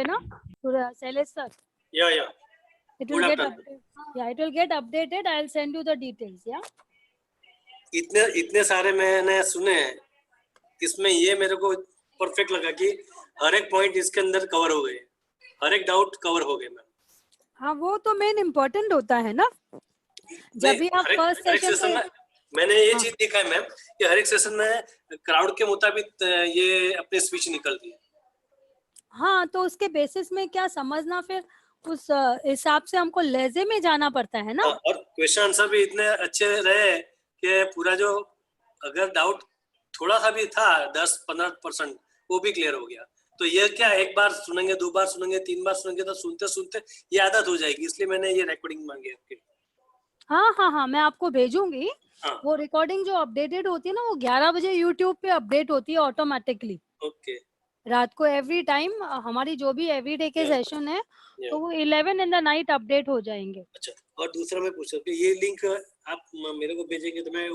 na? Shailesh sir. Yeah. It will get updated. Yeah, it will get updated. I'll send you the details. Yeah. इतने सारे मैंने सुने, इसमें ये मेरे को परफेक्ट लगा कि हर एक पॉइंट इसके अंदर कवर हो गए, हर एक डाउट कवर हो गए मैम। हाँ, वो तो मेन इम्पोर्टेंट होता है ना, जब भी आप फर्स्ट सेशन में मैंने ये चीज देखा है मैम कि हर एक सेशन में क्राउड के मुताबिक ये अपने स्पीच निकलती है। हाँ, तो उसके बेसिस में क्या समझना, फिर उस हिसाब से हमको लहजे में जाना पड़ता है ना। और क्वेश्चन आंसर भी इतने अच्छे रहे कि पूरा जो अगर डाउट थोड़ा सा भी था 10-15% वो भी क्लियर हो गया। तो ये क्या एक बार सुनेंगे, 2 बार सुनेंगे, 3 बार सुनेंगे तो सुनते सुनते ये आदत हो जाएगी, इसलिए मैंने ये रिकॉर्डिंग मांगी आपकी। हाँ, मैं आपको भेजूंगी। वो रिकॉर्डिंग जो अपडेटेड होती है ना, वो 11 बजे यूट्यूब पे अपडेट होती है ऑटोमेटिकली। ओके। रात को एवरी टाइम हमारी जो भी एवरीडे के सेशन है तो वो 11 इन द नाइट अपडेट हो जाएंगे। अच्छा, और दूसरा मैं पूछ रहा हूँ कि ये लिंक आप मेरे को भेजेंगे तो मैं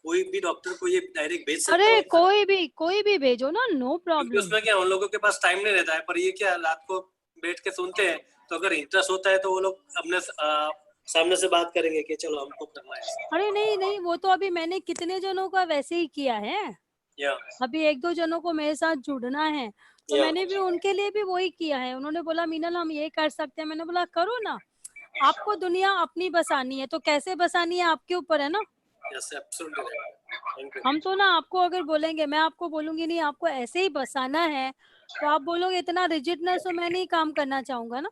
कोई भी डॉक्टर को ये डायरेक्ट भेज सकता हूँ? अरे कोई भी भेजो ना, नो प्रॉब्लम। उसमें क्या उन लोगों के पास टाइम नहीं रहता है, पर ये क्या रात को बैठ के सुनते हैं, तो अगर इंटरेस्ट होता है तो वो लोग अपने सामने से बात करेंगे कि चलो हमको करना है। अरे नहीं, वो तो अभी मैंने कितने जनों का वैसे ही किया है। अभी 1-2 जनों को मेरे साथ जुड़ना है, तो मैंने भी उनके लिए भी वही किया है। उन्होंने बोला मीनल हम ये कर सकते हैं, मैंने बोला करो ना, आपको दुनिया अपनी बसानी है, तो कैसे बसानी है आपके ऊपर है ना। हम तो ना आपको अगर बोलेंगे, मैं आपको बोलूंगी नहीं आपको ऐसे ही बसाना है, तो आप बोलोगे इतना रिजिडनेस तो मैं नहीं काम करना चाहूंगा ना।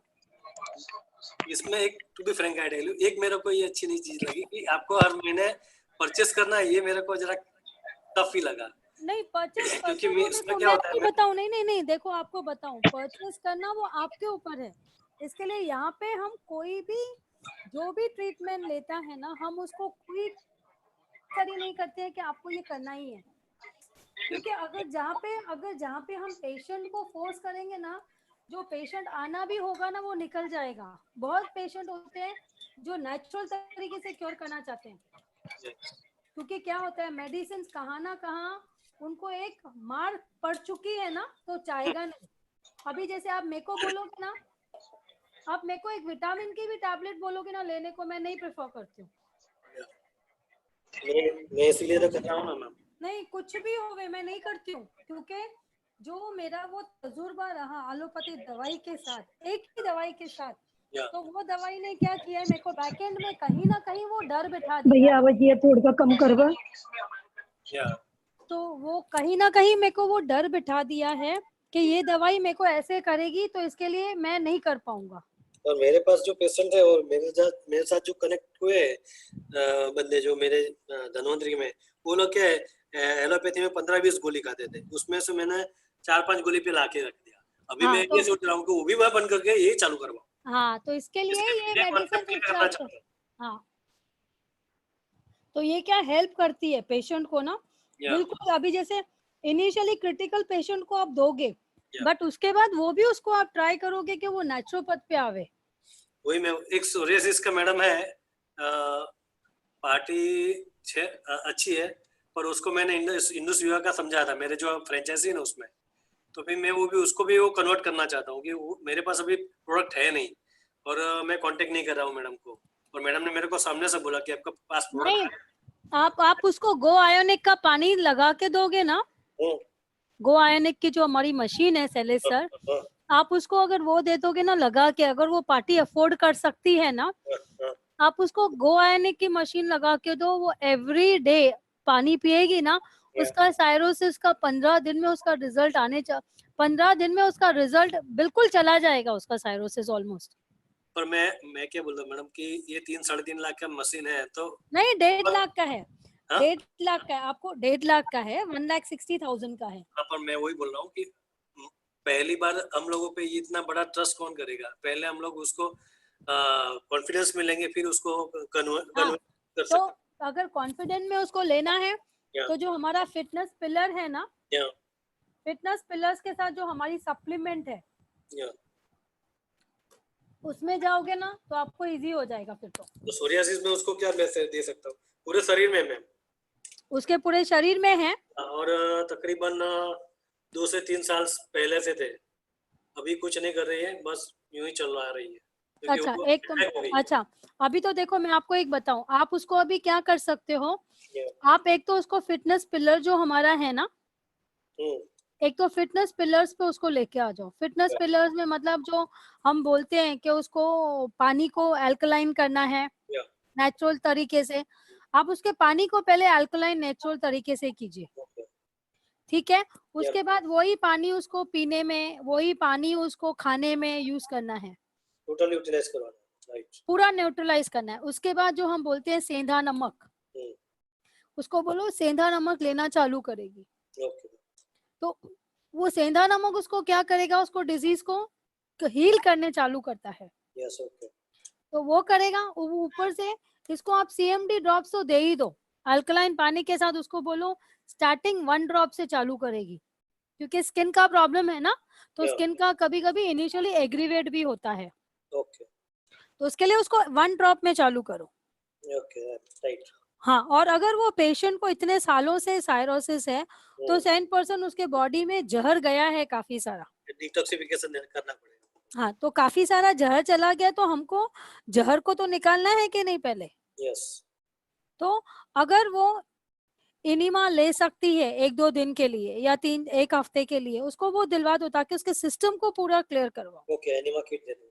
इसमें एक टू बी फ्रैंक आइडिया, एक मेरे को ये अच्छी नहीं चीज लगी कि आपको हर महीने परचेस करना है, ये मेरे को जरा टफ ही लगा। नहीं परचेस क्योंकि देखो मैं आपको बताऊं, नहीं देखो आपको बताऊं, परचेस करना वो आपके ऊपर है। इसके लिए यहाँ पे हम कोई भी जो भी ट्रीटमेंट लेता है ना, हम उसको कोई सही नहीं करते हैं कि आपको ये करना ही है। क्योंकि अगर जहाँ पे हम पेशेंट को फोर्स करेंगे ना, जो पेशेंट आना भी होगा ना वो निकल जाएगा। बहुत पेशेंट होते हैं जो नेचुरल तरीके से क्योर करना चाहते हैं, क्योंकि क्या होता है मेडिसिन कहाँ ना कहाँ उनको एक मार पड़ चुकी है ना, तो चाहेगा नहीं। अभी जैसे आप मेरे को बोलोगे ना, आप मेरे को एक विटामिन की भी टैबलेट बोलोगे ना लेने को, मैं नहीं प्रेफर करती हूँ। मैं इसलिए तो कर रहा हूँ ना मैम। नहीं कुछ भी हो गए मैं नहीं करती हूँ, क्योंकि जो मेरा वो तजुर्बा रहा एलोपैथी दवाई के साथ, एक ही दवाई के साथ, तो वो दवाई ने क्या किया है मेरे को बैकएंड में कहीं ना कहीं वो डर बिठा दिया। भैया आवाज ये थोड़ा कम करवा। तो वो कहीं ना कहीं मेरे को वो डर बिठा दिया है कि ये दवाई मेरे को ऐसे करेगी, तो इसके लिए मैं नहीं कर पाऊंगा। और मेरे पास जो पेशेंट है और मेरे साथ जो कनेक्ट हुए बंदे जो मेरे धनवंतरी में, वो लोग क्या है एलोपैथी में 15-20 गोली खाते थे, उसमें से मैंने 4-5 गोली पे लाके रख दिया। अभी मैं ये सोच रहा हूँ कि वो भी मैं बंद करके यही चालू करवाऊं। हाँ, तो इसके लिए ये मेडिसिन हाँ, तो ये क्या हेल्प करती है पेशेंट को ना, बिल्कुल। अभी जैसे इनिशियली क्रिटिकल पेशेंट को आप दोगे, बट उसके बाद वो भी उसको आप ट्राई करोगे कि वो नेचुरोपैथ पे आवे। वही मैं एक सोरियासिस का मैडम है, पार्टी अच्छी है, पर उसको मैंने इंडस युवा का समझाया था, मेरे जो फ्रेंचाइजी है ना उसमें, तो फिर मैं वो भी उसको भी वो कन्वर्ट करना चाहता हूँ कि मेरे पास अभी प्रोडक्ट है नहीं और मैं कांटेक्ट नहीं कर रहा हूँ मैडम को, और मैडम ने मेरे को सामने से बोला कि आपका पास प्रोडक्ट है। आप उसको गो आयोनिक का पानी लगा के दोगे ना, गो आयोनिक की जो हमारी मशीन है शैलेश सर, आप उसको अगर वो दे दोगे ना लगा के, अगर वो पार्टी अफोर्ड कर सकती है ना, आप उसको गो आयोनिक की मशीन लगा के दो, वो एवरी डे पानी पिएगी ना, उसका साइरोसिस का 15 दिन में उसका रिजल्ट 15 दिन में उसका रिजल्ट बिल्कुल चला जाएगा, उसका साइरोसिस ऑलमोस्ट। पर मैं क्या बोल रहा हूँ मैडम कि ये 3-3.5 लाख का मशीन है, तो नहीं 1.5 लाख का है। 1.5 लाख का है, आपको 1.5 लाख का है, 1,60,000 का है। पर मैं वही बोल रहा हूँ कि पहली बार हम लोगों पे इतना बड़ा ट्रस्ट कौन करेगा, पहले हम लोग उसको कॉन्फिडेंस में लेंगे, फिर उसको कन्वर्ट कर सकते। तो अगर कॉन्फिडेंस में उसको लेना है तो जो हमारा फिटनेस पिलर है ना, फिटनेस पिलर्स के साथ जो हमारी सप्लीमेंट है उसमें जाओगे ना तो आपको इजी हो जाएगा। फिर तो सोरियासिस में उसको क्या मैसेज दे सकता हूँ? पूरे शरीर में मैम? उसके पूरे शरीर में है, और तकरीबन 2 से 3 साल पहले से थे। अभी कुछ नहीं कर रही है, बस यूं ही चल रहा रही है क्योंकि अच्छा वो एक attack हो गई है। अच्छा अभी तो देखो मैं आपको एक बताऊं, आप उसको अभी क्या कर सकते हो, Yeah. आप एक तो उसको फिटनेस पिलर जो हमारा है ना, एक तो फिटनेस पिलर्स पे उसको लेके आ जाओ। फिटनेस पिलर्स में मतलब जो हम बोलते हैं कि उसको पानी को अल्कलाइन करना है Yeah. नेचुरल तरीके से, आप उसके पानी को पहले अल्कलाइन नेचुरल तरीके से कीजिए, Okay. ठीक है। उसके बाद वही पानी उसको पीने में, वही पानी उसको खाने में यूज करना है, टोटल यूटिलाइज करवाना, राइट। पूरा न्यूट्रलाइज करना है। उसके बाद जो हम बोलते हैं सेंधा नमक, उसको बोलो सेंधा नमक लेना चालू करेगी। ओके। तो वो सेंधा नमक उसको क्या करेगा, उसको डिजीज को हील करने चालू करता है। Yes, okay. तो वो करेगा। ऊपर से इसको आप सीएमडी ड्रॉप्स तो दे ही दो अल्कलाइन पानी के साथ। उसको बोलो स्टार्टिंग 1 ड्रॉप से चालू करेगी, क्योंकि स्किन का प्रॉब्लम है ना, तो स्किन का कभी कभी इनिशियली एग्रीवेट भी होता है। ओके। तो उसके लिए उसको 1 ड्रॉप में चालू करो। Okay, right. हाँ, और अगर वो पेशेंट को इतने सालों से सायरोसिस है तो 10% उसके बॉडी में जहर गया है काफी सारा, डिटॉक्सिफिकेशन करना पड़ेगा। हाँ, तो काफी सारा जहर चला गया, तो हमको जहर को तो निकालना है कि नहीं पहले। यस। तो अगर वो इनिमा ले सकती है 1-2 दिन के लिए या 1 हफ्ते के लिए, उसको वो दिलवा दो ताकि उसके सिस्टम को पूरा क्लियर करवाओ। ओके, एनिमा किट दे दो।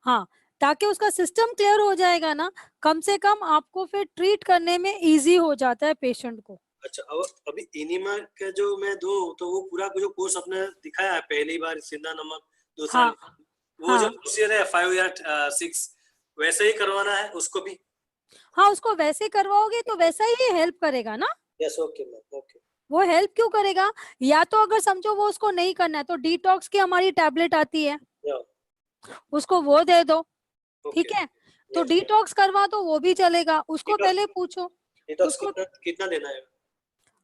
हाँ, ताकि उसका सिस्टम क्लियर हो जाएगा ना, कम से कम आपको फिर ट्रीट करने में इजी हो जाता है पेशेंट को। अच्छा, अब अभी एनिमा का जो मैं दो तो वो पूरा जो कोर्स आपने दिखाया है पहली बार सिंधा नमक, दूसरा हाँ, वो जो हाँ, प्रोसीजर है 5 या 6 वैसे ही करवाना है उसको भी? हाँ, उसको वैसे करवाओगे तो वैसा ही हेल्प करेगा ना। Yes, okay ma'am, okay. वो हेल्प क्यों करेगा, या तो अगर समझो वो उसको नहीं करना है तो डिटॉक्स की हमारी टैबलेट आती है, या उसको वो दे दो, ओके। ठीक है। तो यस। डिटॉक्स करवा तो वो भी चलेगा, उसको पहले पूछो। डिटॉक्स उसको कितना देना है?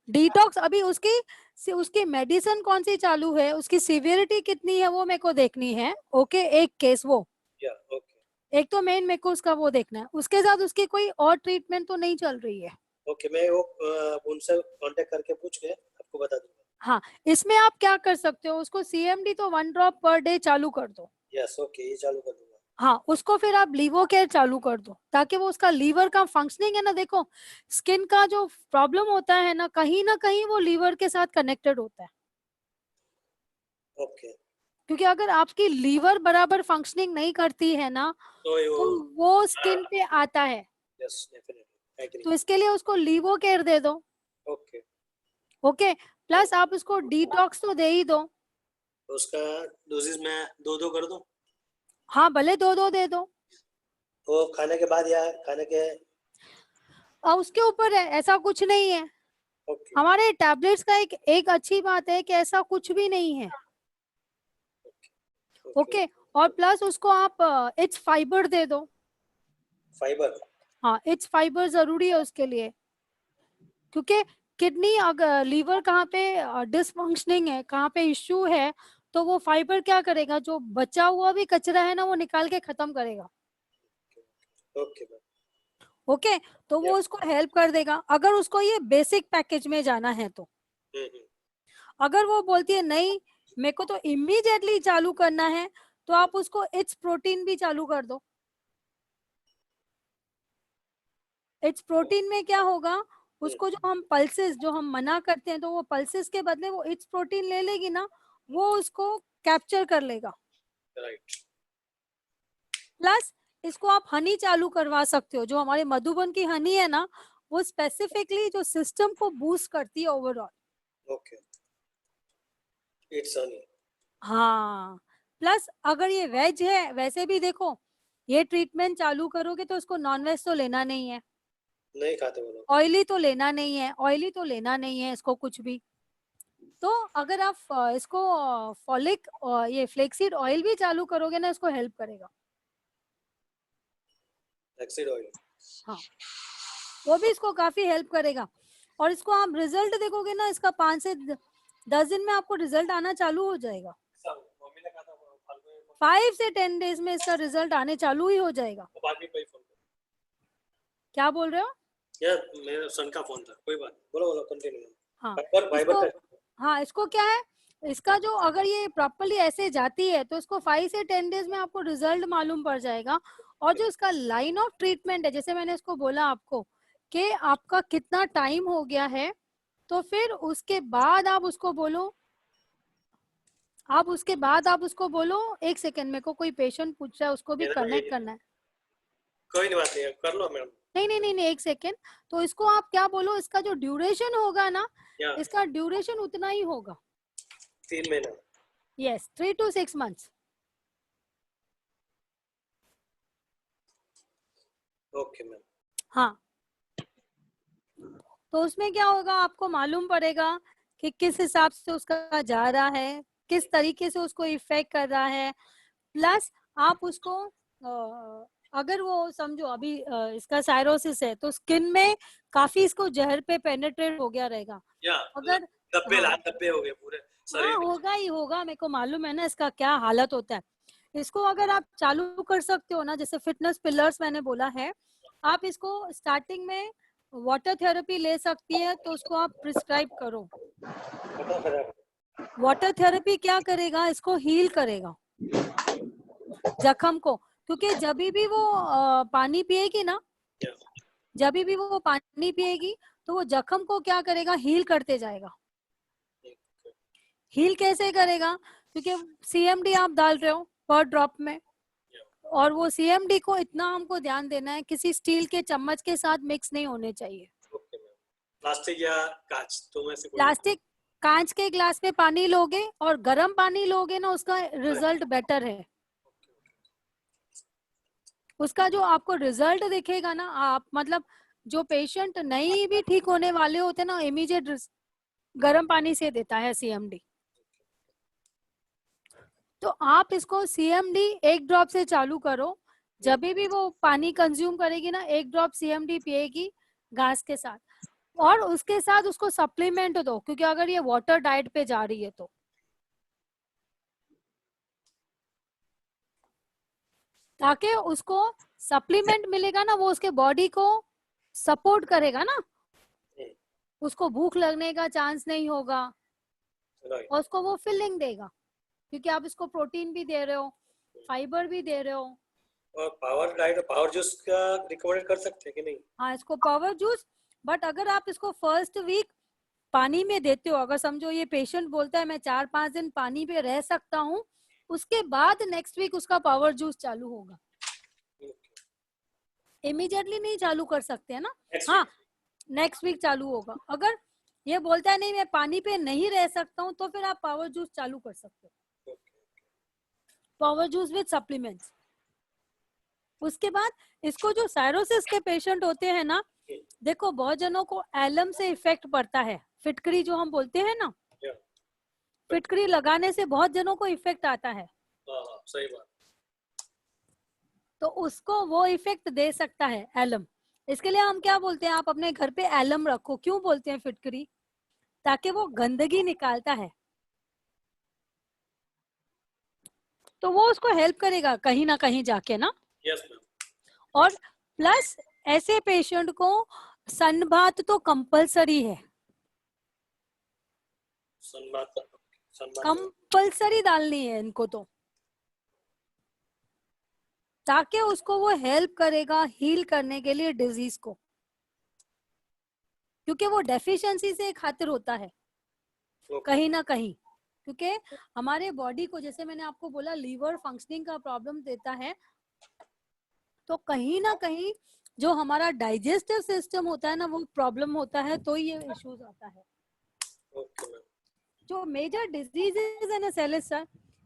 डिटॉक्स अभी उसकी मेडिसिन कौन सी चालू है, उसकी सीवियरिटी कितनी है वो मेरे को देखनी है। ओके, एक केस वो, या ओके। एक तो मेन मेरे को उसका वो देखना है, उसके साथ उसकी कोई और ट्रीटमेंट तो नहीं चल रही है। ओके, मैं वो उनसे कांटेक्ट करके पूछ के आपको बता दूंगा। हाँ, इसमें आप क्या कर सकते हो, उसको सीएमडी तो 1 ड्रॉप पर डे चालू कर दो। यस, ओके, ये चालू कर दूंगा। हाँ, उसको फिर आप लीवो केयर चालू कर दो ताकि वो उसका लीवर का फंक्शनिंग है ना, देखो स्किन का जो प्रॉब्लम होता है ना कहीं वो लीवर के साथ कनेक्टेड होता है। ओके। क्योंकि अगर आपकी लीवर बराबर फंक्शनिंग नहीं करती है ना तो तो वो स्किन पे आता है। Yes, definitely agree. तो इसके लिए उसको लीवो केयर दे दो। ओके। ओके, प्लस आप उसको डिटॉक्स तो दे ही दो। तो उसका डोजेस मैं 2-2 कर दूं? हाँ, भले 2-2 दे दो। वो खाने के बाद या खाने के? उसके ऊपर है, ऐसा कुछ नहीं है। ओके। हमारे टैबलेट्स का एक अच्छी बात है कि ऐसा कुछ भी नहीं है। ओके, और प्लस उसको आप इट्स फाइबर दे दो। फाइबर? हाँ, इट्स फाइबर जरूरी है उसके लिए, क्योंकि किडनी अगर लीवर कहाँ पे डिसफंक्शनिंग है, कहाँ पे इश्यू है, तो वो फाइबर क्या करेगा, जो बचा हुआ भी कचरा है ना वो निकाल के खत्म करेगा। Okay ma'am. ओके, तो वो उसको हेल्प कर देगा अगर उसको ये बेसिक पैकेज में जाना है तो। अगर वो बोलती है नहीं मेरे को तो इमीडिएटली चालू करना है, तो आप उसको इट्स प्रोटीन भी चालू कर दो। इट्स प्रोटीन में क्या होगा, उसको जो हम पल्सेस जो हम मना करते हैं तो वो पल्सेस के बदले वो इट्स प्रोटीन ले लेगी ना, वो उसको कैप्चर कर लेगा। राइट। प्लस इसको आप हनी चालू करवा सकते हो, जो हमारे मधुबन की हनी है ना, वो स्पेसिफिकली जो सिस्टम को बूस्ट करती है ओवरऑल। Okay, it's Honey. हाँ, प्लस अगर ये वेज है, वैसे भी देखो ये ट्रीटमेंट चालू करोगे तो उसको नॉनवेज तो लेना नहीं है, नहीं खाते वो लोग। ऑयली तो लेना नहीं है, ऑयली तो लेना नहीं है इसको कुछ भी। तो अगर आप इसको फॉलिक ये फ्लेक्सीड ऑयल भी चालू करोगे ना, इसको हेल्प करेगा। Flaxseed oil? हाँ, वो भी इसको काफी हेल्प करेगा। और इसको आप रिजल्ट देखोगे ना, इसका 5 से 10 दिन में आपको रिजल्ट आना चालू हो जाएगा। 5 से 10 डेज में इसका रिजल्ट आने चालू ही हो जाएगा। क्या बोल रहे हो? यार मेरे सन का फोन था, कोई बात। बोलो बोलो, कंटिन्यू। हाँ, फाइबर इसको का? हाँ, इसको क्या है, इसका जो अगर ये प्रॉपरली ऐसे जाती है तो इसको 5 से 10 डेज में आपको रिजल्ट मालूम पड़ जाएगा। और जो इसका लाइन ऑफ ट्रीटमेंट है, जैसे मैंने इसको बोला आपको कि आपका कितना टाइम हो गया है, तो फिर उसके बाद आप उसको बोलो, एक सेकेंड, मेरे को कोई पेशेंट पूछ रहा है, उसको भी मेरा कनेक्ट करना है। कोई नहीं, बात नहीं है, कर लो मैम। नहीं, एक सेकेंड। तो इसको आप क्या बोलो, इसका जो ड्यूरेशन होगा ना, या इसका ड्यूरेशन उतना ही होगा। 3 महीना। Yes, 3 to 6 months। Okay ma'am. हाँ, तो उसमें क्या होगा, आपको मालूम पड़ेगा कि किस हिसाब से उसका जा रहा है, किस तरीके से उसको इफेक्ट कर रहा है। प्लस आप उसको अगर वो समझो अभी इसका साइरोसिस है तो स्किन में काफी इसको जहर पे पेनिट्रेट हो गया रहेगा। या अगर धब्बे, हाँ, लाल धब्बे हो गए पूरे शरीर में। होगा ही होगा, मेरे को मालूम है ना इसका क्या हालत होता है। इसको अगर आप चालू कर सकते हो ना, जैसे फिटनेस पिलर्स मैंने बोला है, आप इसको स्टार्टिंग में वाटर थेरेपी ले सकती है, तो उसको आप प्रिस्क्राइब करो। वाटर थेरेपी क्या करेगा, इसको हील करेगा जख्म को, क्योंकि जब भी वो पानी पिएगी ना, तो वो जख्म को क्या करेगा, हील करते जाएगा। हील कैसे करेगा, क्योंकि सीएमडी आप डाल रहे हो पर ड्रॉप में, और वो सीएमडी को इतना हमको ध्यान देना है, किसी स्टील के चम्मच के साथ मिक्स नहीं होने चाहिए। प्लास्टिक या कांच, तो में से कोई? प्लास्टिक, कांच के ग्लास में पानी लोगे और गर्म पानी लोगे ना, उसका रिजल्ट बेटर है। उसका जो आपको रिजल्ट दिखेगा ना, आप मतलब जो पेशेंट नहीं भी ठीक होने वाले होते ना, इमीडिएट गर्म पानी से देता है सीएमडी। तो आप इसको सीएमडी 1 ड्रॉप से चालू करो। जब भी वो पानी कंज्यूम करेगी ना, 1 ड्रॉप सीएमडी पिएगी घास के साथ, और उसके साथ उसको सप्लीमेंट दो, क्योंकि अगर ये वाटर डाइट पे जा रही है तो ताकि उसको सप्लीमेंट मिलेगा ना, वो उसके बॉडी को सपोर्ट करेगा ना, उसको भूख लगने का चांस नहीं होगा, और उसको वो फिलिंग देगा, क्योंकि आप इसको प्रोटीन भी दे रहे हो, फाइबर भी दे रहे हो। और पावर डाइट, पावर जूस का रिकमेंड कर सकते हैं कि नहीं? हाँ, इसको पावर जूस, बट अगर आप इसको फर्स्ट वीक पानी में देते हो, अगर समझो ये पेशेंट बोलता है मैं 4-5 दिन पानी पे रह सकता हूँ, उसके बाद नेक्स्ट वीक उसका पावर जूस चालू होगा। इमीडिएटली नहीं चालू कर सकते है ना। हाँ, नेक्स्ट वीक चालू होगा। अगर ये बोलता है नहीं मैं पानी पे नहीं रह सकता हूँ, तो फिर आप पावर जूस चालू कर सकते हो, पावर जूस विद सप्लीमेंट्स। उसके बाद इसको जो साइरोसिस के पेशेंट होते हैं ना, देखो बहुत जनों को एलम से इफेक्ट पड़ता है, फिटकरी जो हम बोलते हैं ना, फिटकरी लगाने से बहुत जनों को इफेक्ट आता है। सही बात। तो उसको वो इफेक्ट दे सकता है एलम। इसके लिए हम क्या बोलते हैं, आप अपने घर पे एलम रखो। क्यों बोलते हैं फिटकरी, ताकि वो गंदगी निकालता है, तो वो उसको हेल्प करेगा कहीं ना कहीं जाके ना। Yes ma'am. और प्लस ऐसे पेशेंट को सनबाथ तो कंपलसरी है, कंपलसरी डालनी है इनको, तो ताकि उसको वो हेल्प करेगा हील करने के लिए डिजीज को, क्योंकि वो डेफिशिएंसी से खातिर होता है कहीं ना कहीं। क्योंकि हमारे बॉडी को, जैसे मैंने आपको बोला, लीवर फंक्शनिंग का प्रॉब्लम देता है, तो कहीं ना कहीं जो हमारा डाइजेस्टिव सिस्टम होता है ना, वो प्रॉब्लम होता है, तो ये इश्यूज आता है। जो मेजर डिजीजेस है ना सेलिस सर,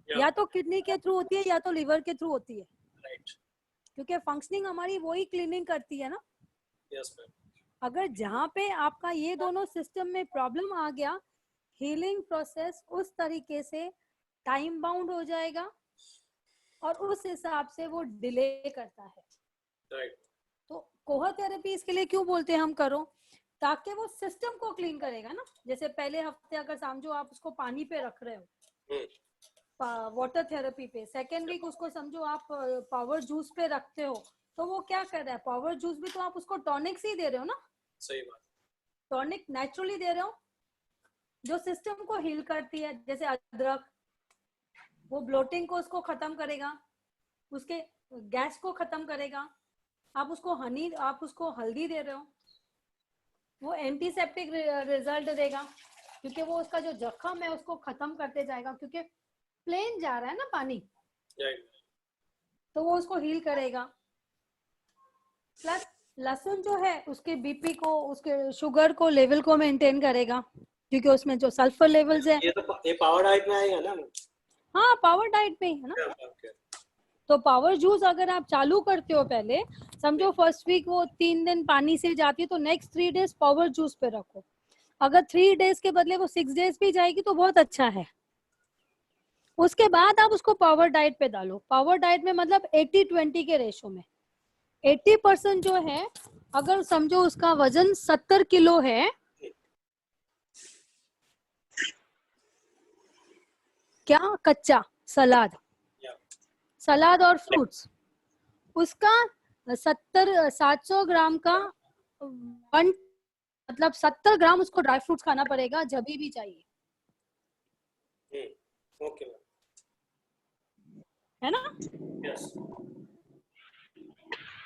या तो किडनी के थ्रू होती है या तो लीवर के थ्रू होती है, क्योंकि फंक्शनिंग हमारी वही क्लीनिंग करती है ना। Yes ma'am. अगर जहाँ पे आपका ये दोनों सिस्टम में प्रॉब्लम आ गया, हीलिंग प्रोसेस उस तरीके से टाइम बाउंड हो जाएगा, और उस हिसाब से वो डिले करता है। राइट। तो कोहा थेरेपी इसके लिए क्यों बोलते हैं हम करो, ताकि वो सिस्टम को क्लीन करेगा ना। जैसे पहले हफ्ते अगर समझो आप उसको पानी पे रख रहे हो वाटर थेरेपी पे, सेकेंड वीक उसको समझो आप पावर जूस पे रखते हो, तो वो क्या कर रहा है, पावर जूस भी तो आप उसको टॉनिक से ही दे रहे हो ना। सही बात। टॉनिक नेचुरली दे रहे हो, जो सिस्टम को हील करती है, जैसे अदरक, वो ब्लोटिंग को उसको खत्म करेगा, उसके गैस को खत्म करेगा। आप उसको हल्दी दे रहे हो, वो एंटीसेप्टिक रिजल्ट देगा, क्योंकि वो उसका जो जख्म है उसको खत्म करते जाएगा, क्योंकि प्लेन जा रहा है ना पानी, तो वो उसको हील करेगा। प्लस लहसुन जो है उसके बीपी को, उसके शुगर को, लेवल को मेंटेन करेगा, क्योंकि उसमें जो सल्फर लेवल्स है। ये पावर डाइट में आएगा ना? हाँ, पावर डाइट में है ना। तो पावर जूस अगर आप चालू करते हो, पहले समझो फर्स्ट वीक वो 3 दिन पानी से जाती है, तो नेक्स्ट 3 डेज पावर जूस पे रखो। अगर 3 डेज के बदले वो 6 डेज भी जाएगी तो बहुत अच्छा है। उसके बाद आप उसको पावर डाइट पे डालो। पावर डाइट में मतलब 80-20 के रेशो में 80% जो है, अगर समझो उसका वजन 70 किलो है, क्या कच्चा सलाद और फ्रूट्स, उसका 700 ग्राम का 70 ग्राम उसको ड्राई फ्रूट्स खाना पड़ेगा जब भी चाहिए। ओके है ना? यस।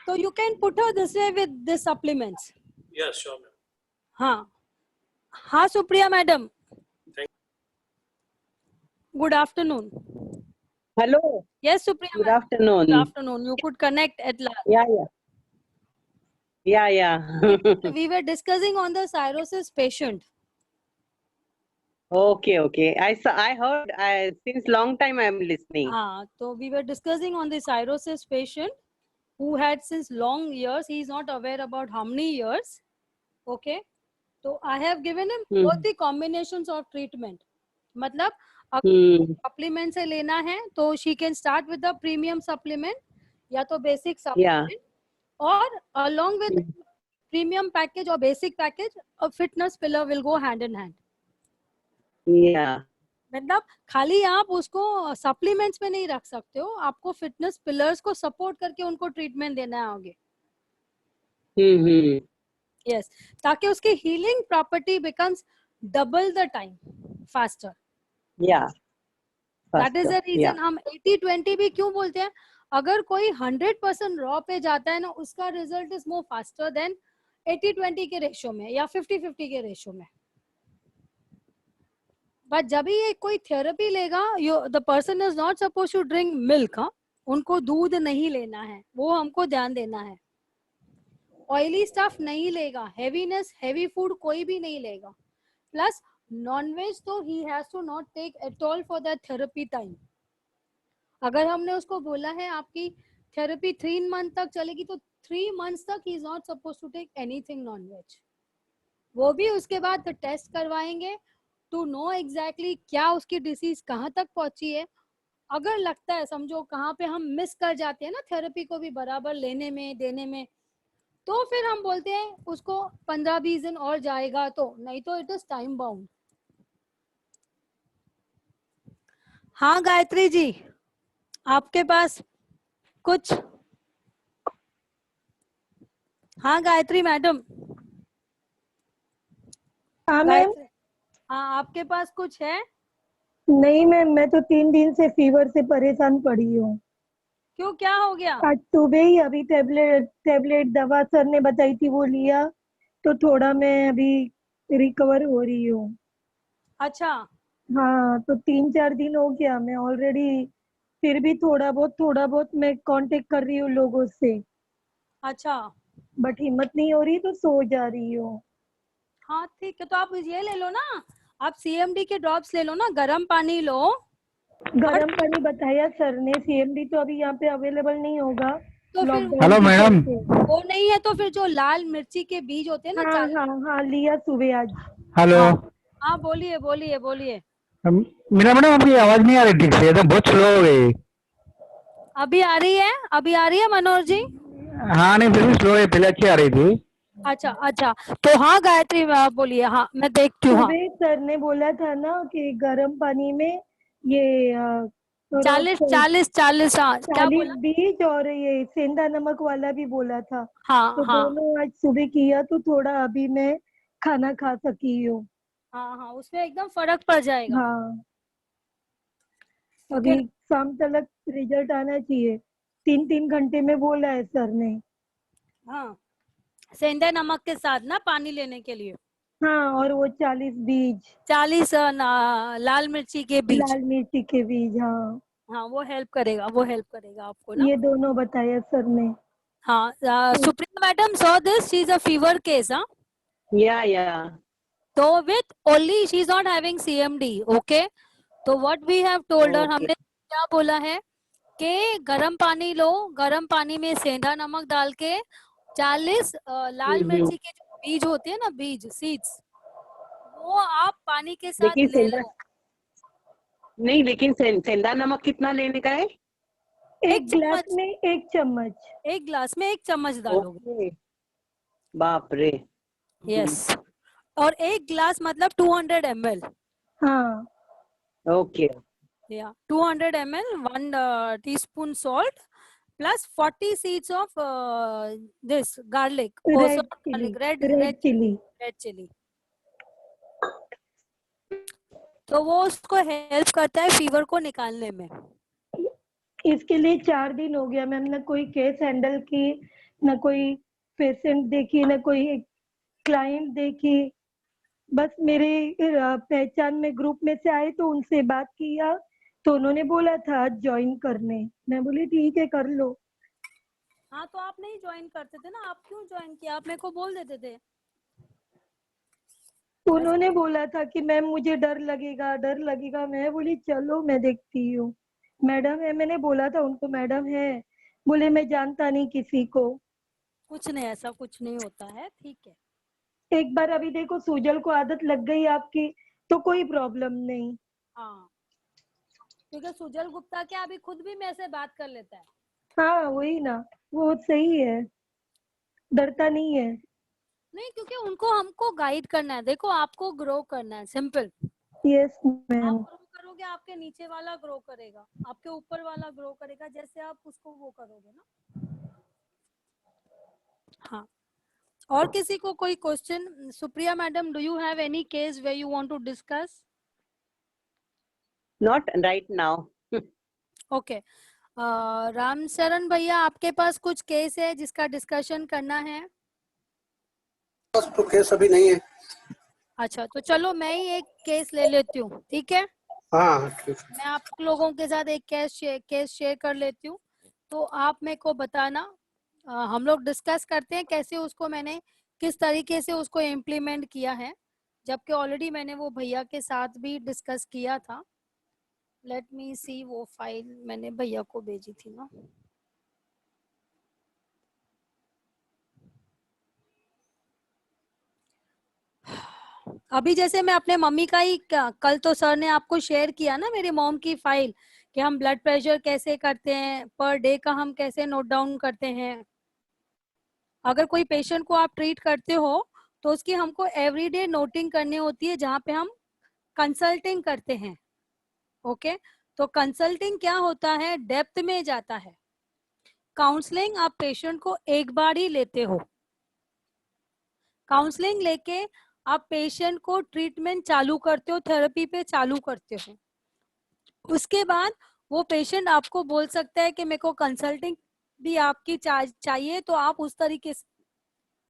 तो you can put her this way with this supplements. Yes, sure, ma'am. हाँ Supriya madam, good afternoon. Hello. Yes, Supriya. Good afternoon. Good afternoon. You could connect at last. Yeah. We were discussing on the cirrhosis patient. Okay. I heard. Since long time I am listening. So we were discussing on the cirrhosis patient who had since long years. He is not aware about how many years. Okay. So I have given him both the combinations of treatment. मतलब supplement से लेना है तो she can start with the premium supplement या तो basic supplement, और along with premium package or basic package a fitness pillar will go hand in hand. मतलब खाली आप उसको सप्लीमेंट्स में नहीं रख सकते हो, आपको फिटनेस पिलर्स को सपोर्ट करके उनको ट्रीटमेंट देना है आगे। यस, ताकि उसकी healing property becomes double the time faster. That is the reason हम 80-20 भी क्यों बोलते हैं। अगर कोई 100% रॉ पे जाता है ना, उसका result is more faster than 80-20 के रेशो में या 50-50 के रेशो में। बट जब भी ये कोई थेरेपी लेगा, the person is not suppose to drink milk. उनको दूध नहीं लेना है, वो हमको ध्यान देना है। ऑयली स्टफ नहीं लेगा, हेवीनेस, हेवी फूड कोई भी नहीं लेगा। प्लस नॉनवेज तो he has to not take at all for that therapy time. अगर हमने उसको बोला है आपकी थेरेपी 3 मंथ तक चलेगी, तो 3 मंथ्स तक he is not suppose to take anything nonveg. वो भी उसके बाद टेस्ट करवाएंगे टू नो एग्जैक्टली क्या उसकी डिसीज कहाँ तक पहुंची है। अगर लगता है समझो कहाँ पे हम मिस कर जाते हैं ना थेरेपी को भी बराबर लेने में देने में, तो फिर हम बोलते हैं उसको 15-20 दिन और जाएगा, तो नहीं तो इट इज टाइम बाउंड। हाँ गायत्री जी, आपके पास कुछ? हाँ गायत्री मैडम। हाँ मैम। हाँ, आपके पास कुछ है? नहीं मैम, मैं तो 3 दिन से फीवर से परेशान पड़ी हूँ। क्यों, क्या हो गया? आज सुबह ही अभी टेबलेट दवा सर ने बताई थी वो लिया, तो थोड़ा मैं अभी रिकवर हो रही हूँ। अच्छा। हाँ, तो 3-4 दिन हो गया मैं ऑलरेडी, फिर भी थोड़ा बहुत मैं कांटेक्ट कर रही हूँ लोगों से। अच्छा। बट हिम्मत नहीं हो रही, तो सो जा रही हूँ। हाँ ठीक है, तो आप ये ले लो ना, आप CMD के ड्रॉप्स ले लो ना, गर्म पानी लो। गर्म पानी बताया सर ने, CMD तो अभी यहाँ पे अवेलेबल नहीं होगा। तो फिर हेलो मैडम, वो नहीं है तो फिर जो लाल मिर्ची के बीज होते हैं ना, हाँ लिया सुबह आज। हेलो। हाँ बोलिए। मेरा मैडम आपकी आवाज नहीं आ रही ठीक से, एकदम बहुत स्लो हो गई। अभी आ रही है मनोहर जी? हाँ नहीं, फिर भी स्लो है, पहले अच्छी आ रही थी। अच्छा, तो हाँ गायत्री आप बोलिए। हाँ मैं देखती हूँ। सुबह सर ने बोला था ना कि गर्म पानी में ये 40 क्या बोला? बीज और ये सेंधा नमक वाला भी बोला था। हाँ तो दोनों आज सुबह किया, तो थोड़ा अभी मैं खाना खा सकी हूँ। हाँ हाँ, उसमें एकदम फर्क पड़ जाएगा। हाँ, क्योंकि अभी शाम तक रिजल्ट आना चाहिए। 3-3 घंटे में बोला है सर ने। हाँ, सेंधा नमक के साथ ना पानी लेने के लिए। हाँ, और वो 40 बीज 40 लाल मिर्ची के बीज। लाल मिर्ची के बीज, हाँ, हाँ, वो हेल्प करेगा, वो हेल्प करेगा आपको ना। ये दोनों बताया सर ने। हाँ, Supriya madam saw this, she is a fever case. हाँ, Yeah. तो with only she is not having CMD. Okay, तो what we have told her, Okay. हमने क्या बोला है कि गर्म पानी लो, गर्म पानी में सेंधा नमक डाल के 40 लाल मिर्ची के जो बीज होते हैं ना, बीज सीड्स, वो आप पानी के साथ लेकिन ले सेंधा लो। नहीं, लेकिन सेंधा नमक कितना लेने का है? एक गिलास में 1 चम्मच। एक ग्लास में 1 चम्मच डालोगे। ओके, बाप रे। यस, और 1 ग्लास मतलब 200 ml। हाँ, ओके, या 200 ml, 1 teaspoon salt plus 40 seeds of this garlic, red garlic, chilli, red chilli. red chili। तो वो उसको हेल्प करता है फीवर को निकालने में। इसके लिए 4 दिन हो गया मैम, ना कोई केस हैंडल की, ना कोई पेशेंट देखी, ना कोई क्लाइंट देखी। बस मेरे पहचान में ग्रुप में से आए तो उनसे बात किया, तो उन्होंने बोला था आज ज्वाइन करने। मैं बोली ठीक है कर लो। हाँ, तो आप नहीं ज्वाइन करते थे ना, आप क्यों ज्वाइन किया? आप मेरे को बोल देते थे। उन्होंने बोला था कि मैम मुझे डर लगेगा, डर लगेगा। मैं बोली चलो मैं देखती हूँ। मैडम है, मैंने बोला था उनको मैडम है। बोले मैं जानता नहीं किसी को। कुछ नहीं, ऐसा कुछ नहीं होता है, ठीक है। एक बार अभी देखो सुजल को आदत लग गई आपकी तो कोई प्रॉब्लम नहीं। हाँ, क्योंकि सुजल गुप्ता क्या अभी खुद भी मेरे से बात कर लेता है। हाँ वही ना, वो सही है, डरता नहीं है। नहीं, क्योंकि उनको हमको गाइड करना है। देखो, आपको ग्रो करना है, सिंपल। यस आप मैम। ग्रो करोगे, आपके नीचे वाला ग्रो करेगा, आपके ऊपर वाला ग्रो करेगा, जैसे आप उसको वो करोगे ना। हाँ, और किसी को कोई question? Supriya madam, do you have any case where you want to discuss? Not right now. Okay, Ram Sharan भैया, आपके पास कुछ केस है जिसका डिस्कशन करना है? तो केस अभी नहीं है। अच्छा, तो चलो मैं ही एक केस ले लेती हूँ, ठीक है? हाँ ठीक। मैं आप लोगों के साथ एक केस शेयर कर लेती हूँ, तो आप मेरे को बताना। हम लोग डिस्कस करते हैं कैसे उसको मैंने किस तरीके से उसको इम्प्लीमेंट किया है, जबकि ऑलरेडी मैंने वो भैया के साथ भी डिस्कस किया था। लेट मी सी, वो फाइल मैंने भैया को भेजी थी ना। अभी जैसे मैं अपने मम्मी का ही कल तो सर ने आपको शेयर किया ना मेरी मॉम की फाइल, कि हम ब्लड प्रेशर कैसे करते हैं, पर डे का हम कैसे नोट डाउन करते हैं। अगर कोई पेशेंट को आप ट्रीट करते हो तो उसकी हमको एवरीडे नोटिंग करनी होती है, जहाँ पे हम कंसल्टिंग करते हैं। ओके, तो कंसल्टिंग क्या होता है, डेप्थ में जाता है। काउंसलिंग आप पेशेंट को एक बार ही लेते हो। काउंसलिंग लेके आप पेशेंट को ट्रीटमेंट चालू करते हो, थेरेपी पे चालू करते हो। उसके बाद वो पेशेंट आपको बोल सकता है कि मेरे को कंसल्टिंग भी आपकी चार्ज चाहिए, तो आप उस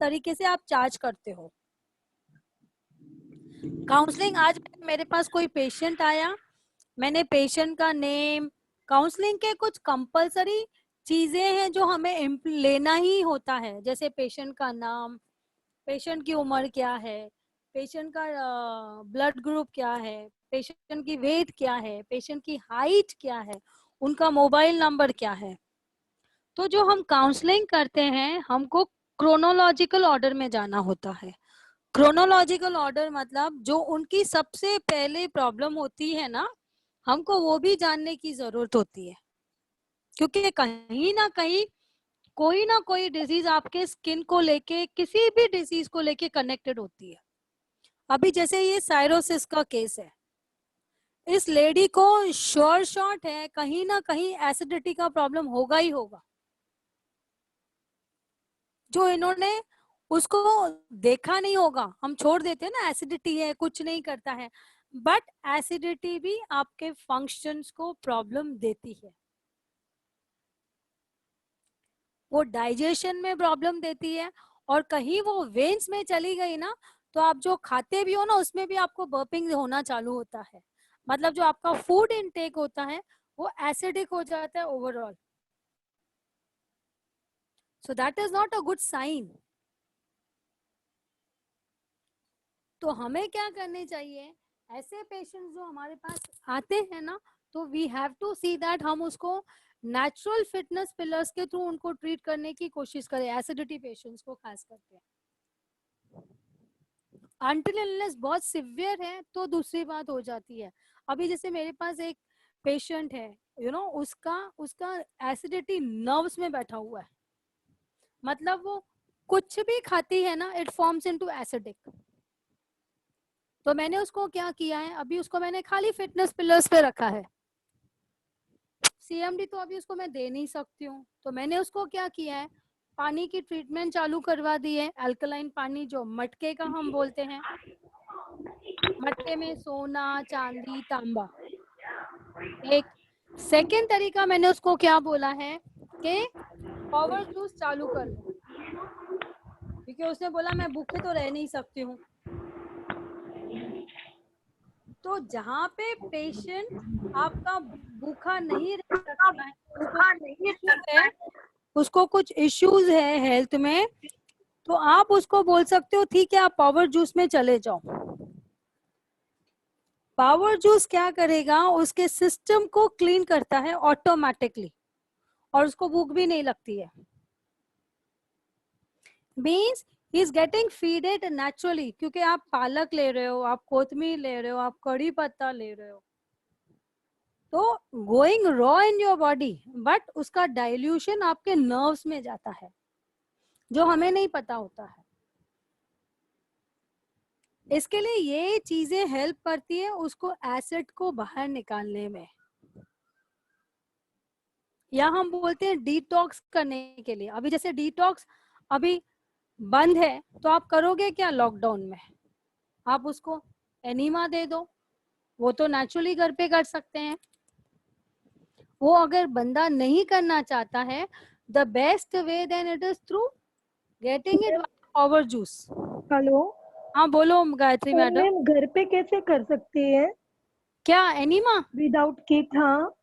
तरीके से आप चार्ज करते हो। काउंसलिंग, आज मेरे पास कोई पेशेंट आया, मैंने पेशेंट का नेम, काउंसलिंग के कुछ कंपलसरी चीजें हैं जो हमें लेना ही होता है, जैसे पेशेंट का नाम, पेशेंट की उम्र क्या है, पेशेंट का ब्लड ग्रुप क्या है, पेशेंट की वेट क्या है, पेशेंट की हाइट क्या है, उनका मोबाइल नंबर क्या है। तो जो हम काउंसलिंग करते हैं, हमको क्रोनोलॉजिकल ऑर्डर में जाना होता है। क्रोनोलॉजिकल ऑर्डर मतलब जो उनकी सबसे पहले प्रॉब्लम होती है ना, हमको वो भी जानने की जरूरत होती है, क्योंकि कहीं ना कोई डिजीज आपके स्किन को लेके, किसी भी डिजीज को लेके कनेक्टेड होती है। अभी जैसे ये साइरोसिस का केस है, इस लेडी को श्योर शॉट है कहीं ना कहीं एसिडिटी का प्रॉब्लम होगा ही होगा। जो इन्होंने उसको देखा नहीं होगा, हम छोड़ देते हैं ना, एसिडिटी है कुछ नहीं करता है, बट एसिडिटी भी आपके फंक्शंस को प्रॉब्लम देती है। वो डाइजेशन में प्रॉब्लम देती है, और कहीं वो वेन्स में चली गई ना, तो आप जो खाते भी हो ना उसमें भी आपको बर्पिंग होना चालू होता है। मतलब जो आपका फूड इनटेक होता है वो एसिडिक हो जाता है overall. So that is not a good sign. तो हमें क्या करने चाहिए, ऐसे पेशेंट्स जो हमारे पास आते हैं ना, तो we have to see that हम उसको नेचुरल फिटनेस पिलर्स के थ्रू उनको ट्रीट करने की कोशिश करें, एसिडिटी पेशेंट्स को खास करके। अनटिल अनलेस बहुत सिवियर है तो दूसरी बात हो जाती है। अभी जैसे मेरे पास एक पेशेंट है, उसका एसिडिटी नर्व्स में बैठा हुआ है, मतलब वो कुछ भी खाती है ना, इट फॉर्म्स इनटू एसिडिक। तो मैंने उसको क्या किया है, अभी उसको मैंने खाली फिटनेस पिलर्स पे रखा है, सीएमडी तो अभी उसको मैं दे नहीं सकती हूँ, तो मैंने उसको क्या किया है, पानी की ट्रीटमेंट चालू करवा दी है, अल्कलाइन पानी जो मटके का हम बोलते हैं, मटके में सोना चांदी तांबा। एक सेकेंड तरीका मैंने उसको क्या बोला है कि पावर जूस चालू कर दो, क्योंकि उसने बोला मैं भूखे तो रह नहीं सकती हूँ। तो जहाँ पे पेशेंट आपका भूखा नहीं रह सकता है, उसको कुछ इश्यूज है हेल्थ में, तो आप उसको बोल सकते हो ठीक है आप पावर जूस में चले जाओ। पावर जूस क्या करेगा, उसके सिस्टम को क्लीन करता है ऑटोमेटिकली, और उसको भूख भी नहीं लगती है। Means he is getting feeded naturally, क्योंकि आप पालक ले रहे हो, आप कोथमीर ले रहे हो, आप कड़ी पत्ता ले रहे हो, तो going raw in your body, but उसका डाइल्यूशन आपके नर्व्स में जाता है, जो हमें नहीं पता होता है। इसके लिए ये चीजें हेल्प करती है उसको एसिड को बाहर निकालने में, या हम बोलते हैं डिटॉक्स करने के लिए। अभी जैसे डिटॉक्स अभी बंद है, तो आप करोगे क्या लॉकडाउन में, आप उसको एनीमा दे दो, वो तो नेचुरली घर पे कर सकते हैं। वो अगर बंदा नहीं करना चाहता है, the best way then it is through getting it power juice. Hello, हाँ बोलो गायत्री मैडम। मैम घर पे कैसे कर सकती है क्या एनीमा विदाउट किट? हाँ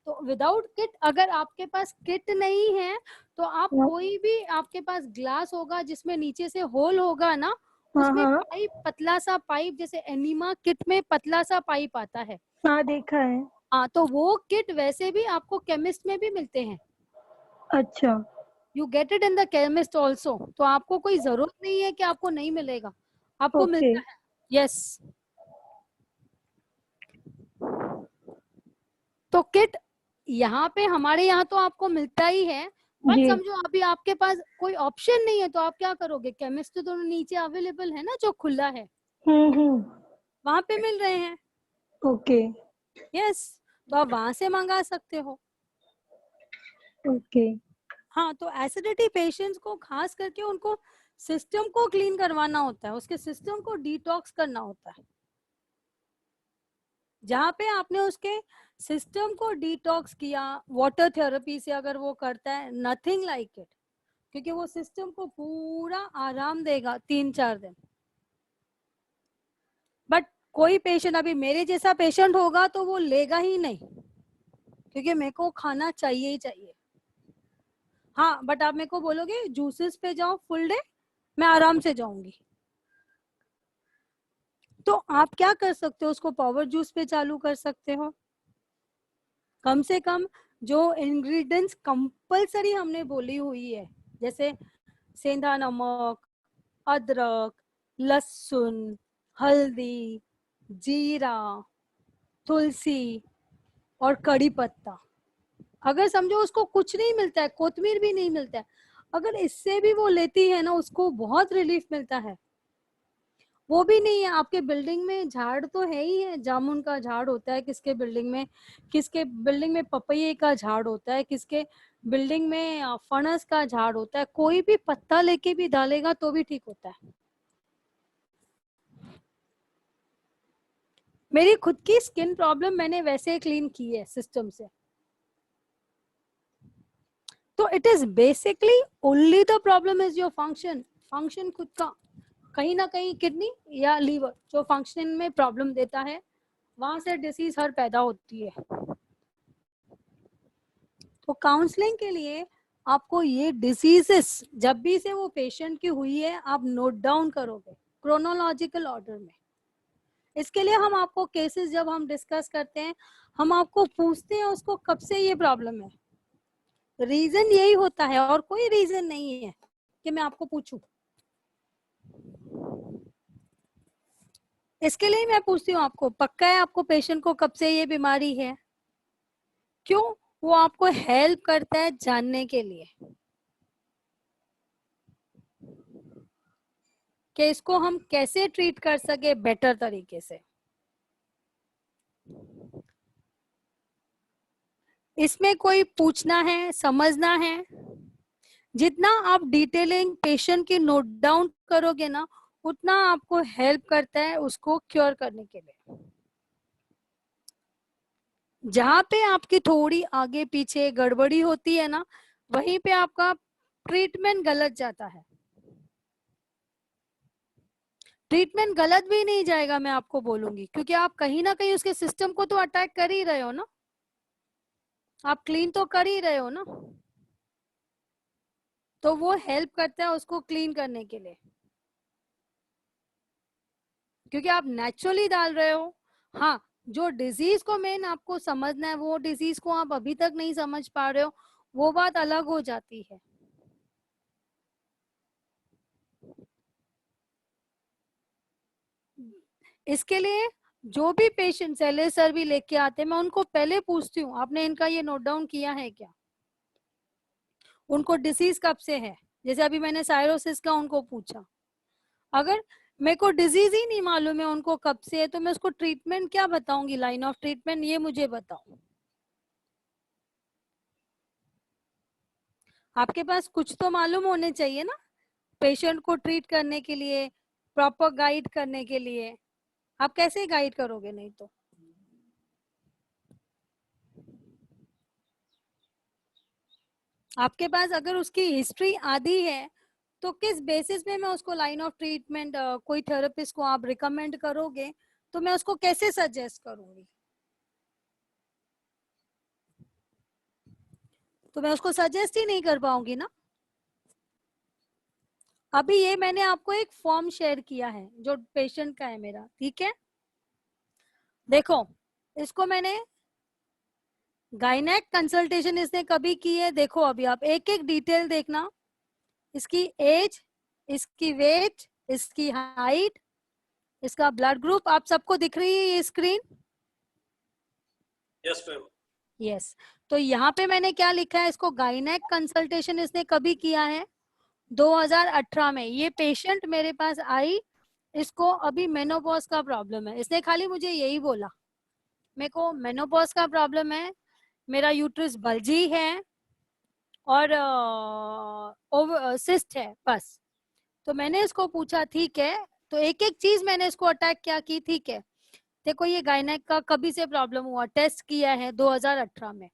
तो विदाउट किट, अगर आपके पास किट नहीं है तो आप हाँ कोई भी, आपके पास ग्लास होगा जिसमें नीचे से होल होगा ना, हाँ उसमें हाँ पाइप, पतला सा पाइप, जैसे एनीमा किट में पतला सा पाइप आता है, हाँ, देखा है। हाँ, तो वो किट वैसे भी आपको केमिस्ट में भी मिलते हैं, अच्छा, you get it in the chemist also. तो आपको कोई जरूरत नहीं है कि आपको नहीं मिलेगा, आपको ओके मिलता है। यस, तो किट यहाँ पे हमारे यहाँ तो आपको मिलता ही है, बट जी। समझो अभी आपके पास कोई ऑप्शन नहीं है, तो आप क्या करोगे, केमिस्ट तो दोनों नीचे अवेलेबल है ना, जो खुला है हम्म, वहां पे मिल रहे हैं। ओके यस, तो आप वहां से मंगा सकते हो। ओके हाँ, तो एसिडिटी पेशेंट्स को खास करके उनको सिस्टम को क्लीन करवाना होता है, उसके सिस्टम को डिटॉक्स करना होता है। जहाँ पे आपने उसके सिस्टम को डिटॉक्स किया वाटर थेरेपी से, अगर वो करता है, नथिंग लाइक इट, क्योंकि वो सिस्टम को पूरा आराम देगा 3-4 दिन। बट कोई पेशेंट, अभी मेरे जैसा पेशेंट होगा तो वो लेगा ही नहीं, क्योंकि मेरे को खाना चाहिए ही चाहिए। हाँ, बट आप मेरे को बोलोगे जूसेस पे जाओ फुल डे, मैं आराम से जाऊंगी। तो आप क्या कर सकते हो, उसको पावर जूस पे चालू कर सकते हो। कम से कम जो इंग्रेडिएंट्स कंपलसरी हमने बोली हुई है, जैसे सेंधा नमक, अदरक, लहसुन, हल्दी, जीरा, तुलसी और कड़ी पत्ता, अगर समझो उसको कुछ नहीं मिलता है, कोतमीर भी नहीं मिलता है, अगर इससे भी वो लेती है ना, उसको बहुत रिलीफ मिलता है। वो भी नहीं है, आपके बिल्डिंग में झाड़ तो है ही है, जामुन का झाड़ होता है किसके बिल्डिंग में, किसके बिल्डिंग में पपैये का झाड़ होता है, किसके बिल्डिंग में फणस का झाड़ होता है, कोई भी पत्ता लेके भी डालेगा तो भी ठीक होता है। मेरी खुद की स्किन प्रॉब्लम मैंने वैसे क्लीन की है सिस्टम से। तो it is basically only the problem is your function खुद का। कहीं ना कहीं किडनी या लीवर जो फंक्शन में प्रॉब्लम देता है, वहां से डिसीज हर पैदा होती है। तो काउंसलिंग के लिए आपको ये डिसीजेस जब भी से वो पेशेंट की हुई है, आप नोट डाउन करोगे क्रोनोलॉजिकल ऑर्डर में। इसके लिए हम आपको केसेस जब हम डिस्कस करते हैं, हम आपको पूछते हैं उसको कब से ये प्रॉब्लम है। रीजन यही होता है और कोई रीजन नहीं है कि मैं आपको पूछूं। इसके लिए मैं पूछती हूँ आपको, पक्का है आपको पेशेंट को कब से ये बीमारी है? क्यों? वो आपको हेल्प करता है जानने के लिए कि इसको हम कैसे ट्रीट कर सके बेटर तरीके से। इसमें कोई पूछना है, समझना है, जितना आप डिटेलिंग पेशेंट की नोट डाउन करोगे ना, उतना आपको हेल्प करता है उसको क्योर करने के लिए। जहां पे आपकी थोड़ी आगे पीछे गड़बड़ी होती है ना, वहीं पे आपका ट्रीटमेंट गलत जाता है। ट्रीटमेंट गलत भी नहीं जाएगा, मैं आपको बोलूंगी, क्योंकि आप कहीं ना कहीं उसके सिस्टम को तो अटैक कर ही रहे हो ना, आप क्लीन तो कर ही रहे हो ना। तो वो हेल्प करता है उसको क्लीन करने के लिए, क्योंकि आप नेचुरली डाल रहे हो। हाँ, जो डिजीज को मेन आपको समझना है, वो डिजीज को आप अभी तक नहीं समझ पा रहे हो, वो बात अलग हो जाती है। इसके लिए जो भी पेशेंट सर भी लेके आते हैं, मैं उनको पहले पूछती हूँ आपने इनका ये नोट डाउन किया है क्या, उनको डिसीज कब से है। जैसे अभी मैंने साइरोसिस का उनको पूछा, अगर मेरे को डिजीज ही नहीं मालूम है उनको कब से है, तो मैं उसको ट्रीटमेंट क्या बताऊंगी, लाइन ऑफ ट्रीटमेंट ये मुझे बताओ। आपके पास कुछ तो मालूम होने चाहिए ना, पेशेंट को ट्रीट करने के लिए, प्रॉपर गाइड करने के लिए। आप कैसे गाइड करोगे नहीं तो? आपके पास अगर उसकी हिस्ट्री आधी है, तो किस बेसिस में मैं उसको लाइन ऑफ ट्रीटमेंट, कोई थेरेपिस्ट को आप रिकमेंड करोगे, तो मैं उसको कैसे सजेस्ट करूंगी? तो मैं उसको सजेस्ट ही नहीं कर पाऊंगी ना। अभी ये मैंने आपको एक फॉर्म शेयर किया है जो पेशेंट का है मेरा, ठीक है। देखो, इसको मैंने गायनेक कंसल्टेशन इसने कभी की है, देखो अभी आप एक एक डिटेल देखना, इसकी एज, इसकी वेट, इसकी हाइट, इसका ब्लड ग्रुप, आप सबको दिख रही है ये स्क्रीन? Yes ma'am. यस। तो यहाँ पे मैंने क्या लिखा है, इसको गायनेक कंसल्टेशन इसने कभी किया है? 2018 में। ये पेशेंट मेरे पास आई, इसको अभी मेनोपॉज का प्रॉब्लम है। इसने खाली मुझे यही बोला, मेरे को मेनोपॉज का प्रॉब्लम है, मेरा यूट्रस बल्जी है और सिस्ट है, बस। तो मैंने इसको पूछा, ठीक है, तो एक एक चीज मैंने इसको अटैक क्या की, ठीक है, देखो ये गायनेक का कभी से प्रॉब्लम हुआ, टेस्ट किया है 2018 में,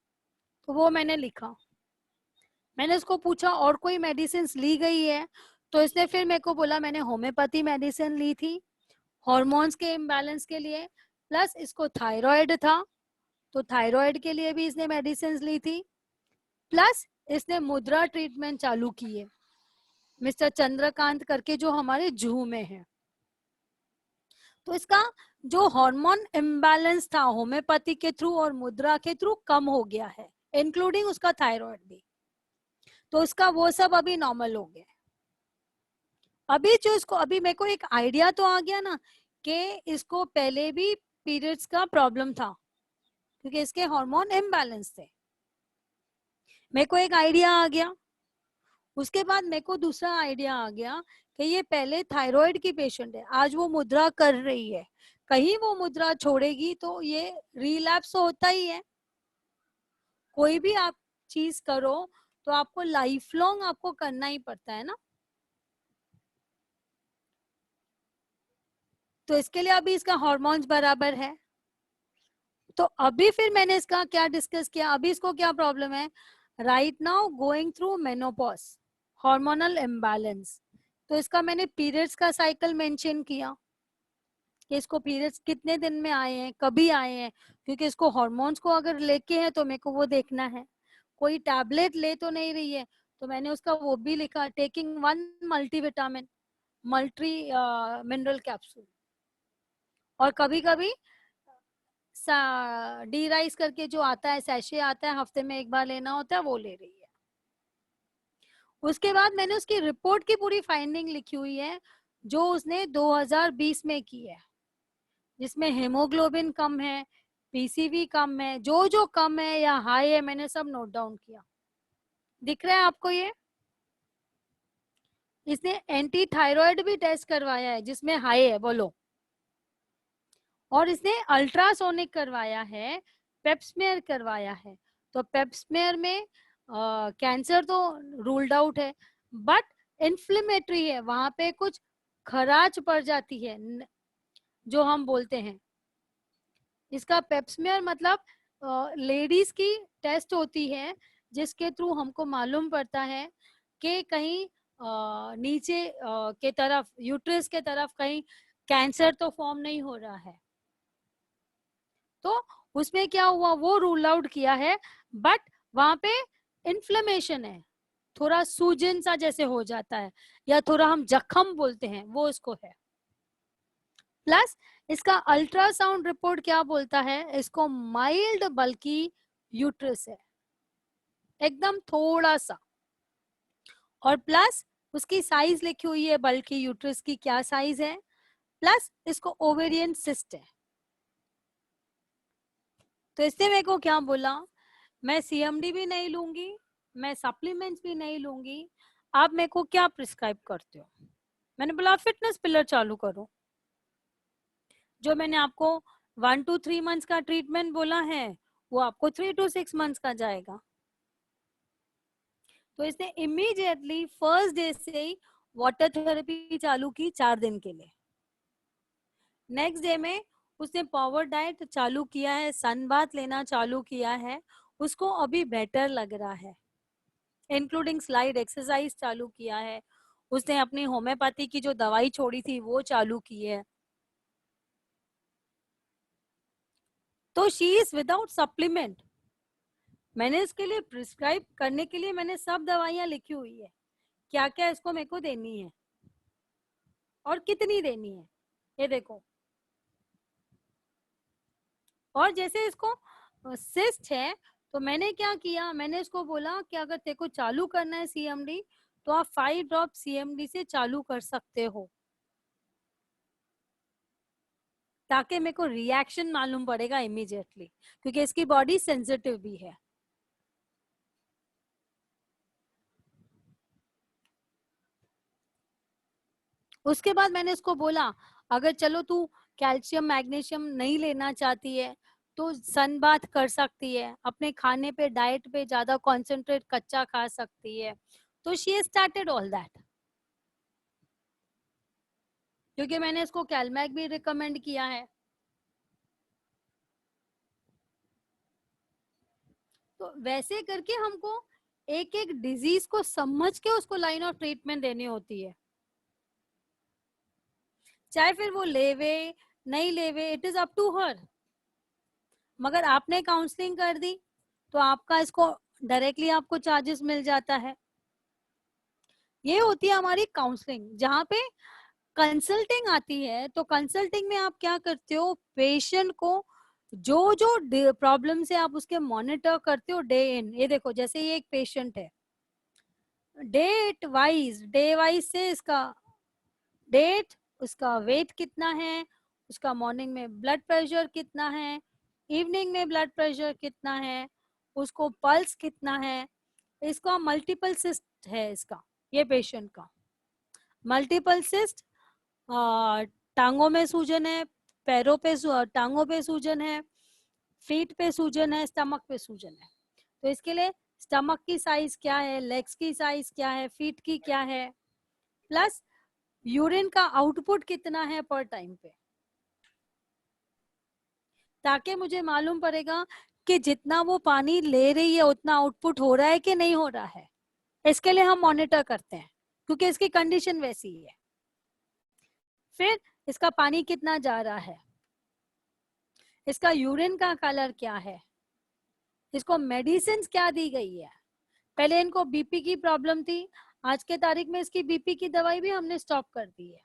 तो वो मैंने लिखा। मैंने इसको पूछा और कोई मेडिसिन ली गई है, तो इसने फिर मेरे को बोला मैंने होम्योपैथी मेडिसिन ली थी हॉर्मोन्स के इम्बैलेंस के लिए, प्लस इसको थायराइड था तो थायराइड के लिए भी इसने मेडिसिन ली थी, प्लस इसने मुद्रा ट्रीटमेंट चालू की है मिस्टर चंद्रकांत करके, जो हमारे जूहू में है। तो इसका जो हार्मोन इम्बैलेंस था होम्योपैथी के थ्रू और मुद्रा के थ्रू कम हो गया है, इंक्लूडिंग उसका थायराइड भी। तो उसका वो सब अभी नॉर्मल हो गया। अभी जो इसको, अभी मेरे को एक आइडिया तो आ गया ना कि इसको पहले भी पीरियड्स का प्रॉब्लम था, क्योंकि इसके हार्मोन इम्बैलेंस थे। मेरे को एक आइडिया आ गया। उसके बाद मेरे को दूसरा आइडिया आ गया कि ये पहले थायराइड की पेशेंट है, आज वो मुद्रा कर रही है, कहीं वो मुद्रा छोड़ेगी तो ये रिलैप्स होता ही है। कोई भी आप चीज करो तो आपको लाइफ लॉन्ग आपको करना ही पड़ता है ना। तो इसके लिए अभी इसका हार्मोन्स बराबर है। तो अभी फिर मैंने इसका क्या डिस्कस किया, अभी इसको क्या प्रॉब्लम है, right now going through menopause, hormonal imbalance. तो इसका मैंने पीरियड्स का साइकिल मेंशन किया कि इसको पीरियड्स कितने दिन में आए हैं, कभी आए हैं, क्योंकि इसको हार्मोन्स को अगर लेके है तो मेरे को वो देखना है। कोई टैबलेट ले तो नहीं रही है, तो मैंने उसका वो भी लिखा, taking 1 multivitamin multi mineral capsule. और कभी कभी डी राइस करके जो आता है, सैशे आता है, हफ्ते में एक बार लेना होता है, वो ले रही है। उसके बाद मैंने उसकी रिपोर्ट की पूरी फाइंडिंग लिखी हुई है जो उसने 2020 में की है, जिसमें हेमोग्लोबिन कम है, पीसीवी कम है, जो जो कम है या हाई है मैंने सब नोट डाउन किया। दिख रहा है आपको ये? इसने एंटी थायराइड भी टेस्ट करवाया है जिसमें हाई है, बोलो। और इसने अल्ट्रासोनिक करवाया है, पेप्समेयर करवाया है। तो पेप्समेयर में कैंसर तो रूल्ड आउट है, बट इन्फ्लेमेटरी है, वहां पे कुछ खराच पड़ जाती है जो हम बोलते हैं। इसका पेप्समेयर मतलब लेडीज की टेस्ट होती है जिसके थ्रू हमको मालूम पड़ता है कि कहीं नीचे के तरफ, यूट्रस के तरफ कहीं कैंसर तो फॉर्म नहीं हो रहा है। तो उसमें क्या हुआ, वो रूल आउट किया है, बट वहां पे इन्फ्लेमेशन है, थोड़ा सूजन सा जैसे हो जाता है, या थोड़ा हम जख्म बोलते हैं, वो इसको है। प्लस इसका अल्ट्रासाउंड रिपोर्ट क्या बोलता है, इसको माइल्ड बल्कि यूट्रस है, एकदम थोड़ा सा। और प्लस उसकी साइज लिखी हुई है, बल्कि यूट्रस की क्या साइज है, प्लस इसको ओवेरियन सिस्ट है। तो इसने मेरे को क्या बोला, मैं सीएमडी भी नहीं लूंगी, मैं सप्लीमेंट्स भी नहीं लूंगी, आप मेरे को क्या प्रिस्क्राइब करते हो? मैंने बोला फिटनेस पिलर चालू करो। जो मैंने आपको 1 to 3 मंथ्स का ट्रीटमेंट बोला है वो आपको 3 to 6 मंथ्स का जाएगा। तो इसने इमीडिएटली फर्स्ट डे से ही वाटर थेरेपी चालू की 4 दिन के लिए। नेक्स्ट डे में उसने पावर डाइट चालू किया है, सन बाथ लेना चालू किया है, उसको अभी बेटर लग रहा है, इंक्लूडिंग स्लाइड एक्सरसाइज चालू किया है, उसने अपनी होम्योपैथी की जो दवाई छोड़ी थी वो चालू की है। तो शी इज विदाउट सप्लीमेंट। मैंने इसके लिए प्रिस्क्राइब करने के लिए मैंने सब दवाइयां लिखी हुई है, क्या क्या इसको मेरे को देनी है और कितनी देनी है, ये देखो। और जैसे इसको सिस्ट है तो मैंने क्या किया, मैंने इसको बोला कि अगर तेरे को चालू करना है सीएमडी तो आप 5 ड्रॉप सीएमडी से चालू कर सकते हो, ताकि मेरे को रिएक्शन मालूम पड़ेगा इमीडिएटली, क्योंकि इसकी बॉडी सेंसिटिव भी है। उसके बाद मैंने इसको बोला अगर चलो तू कैल्शियम मैग्नीशियम नहीं लेना चाहती है तो सन बाथ कर सकती है, अपने खाने पे डाइट पे ज्यादा कॉन्सेंट्रेट कच्चा खा सकती है। तो शी स्टार्टेड ऑल दैट, क्योंकि मैंने इसको कैलमैग भी रिकमेंड किया है। तो वैसे करके हमको एक एक डिजीज को समझ के उसको लाइन ऑफ ट्रीटमेंट देनी होती है, चाहे फिर वो लेवे नहीं लेवे, it is up to her. मगर आपने काउंसलिंग कर दी तो आपका इसको डायरेक्टली आपको चार्जेस मिल जाता है। ये होती है हमारी काउंसलिंग, जहाँ पे कंसल्टिंग आती है। तो कंसल्टिंग में आप क्या करते हो, पेशेंट को जो जो प्रॉब्लम से आप उसके मॉनिटर करते हो डे इन। ये देखो जैसे ये एक पेशेंट है, डे वाइज से इसका डेट, उसका वेट कितना है, उसका मॉर्निंग में ब्लड प्रेशर कितना है, इवनिंग में ब्लड प्रेशर कितना है, उसको पल्स कितना है, इसका मल्टीपल सिस्ट है, इसका ये पेशेंट का मल्टीपल सिस्ट, टांगों में सूजन है, पैरों पे टांगों पे सूजन है, फीट पे सूजन है, स्टमक पे सूजन है। तो इसके लिए स्टमक की साइज क्या है, लेग्स की साइज क्या है, फीट की क्या है, प्लस यूरिन का आउटपुट कितना है पर टाइम पे, ताकि मुझे मालूम पड़ेगा कि जितना वो पानी ले रही है उतना आउटपुट हो रहा है कि नहीं हो रहा है। इसके लिए हम मॉनिटर करते हैं क्योंकि इसकी कंडीशन वैसी ही है। फिर इसका पानी कितना जा रहा है, इसका यूरिन का कलर क्या है, इसको मेडिसिन क्या दी गई है। पहले इनको बीपी की प्रॉब्लम थी, आज के तारीख में इसकी बीपी की दवाई भी हमने स्टॉप कर दी है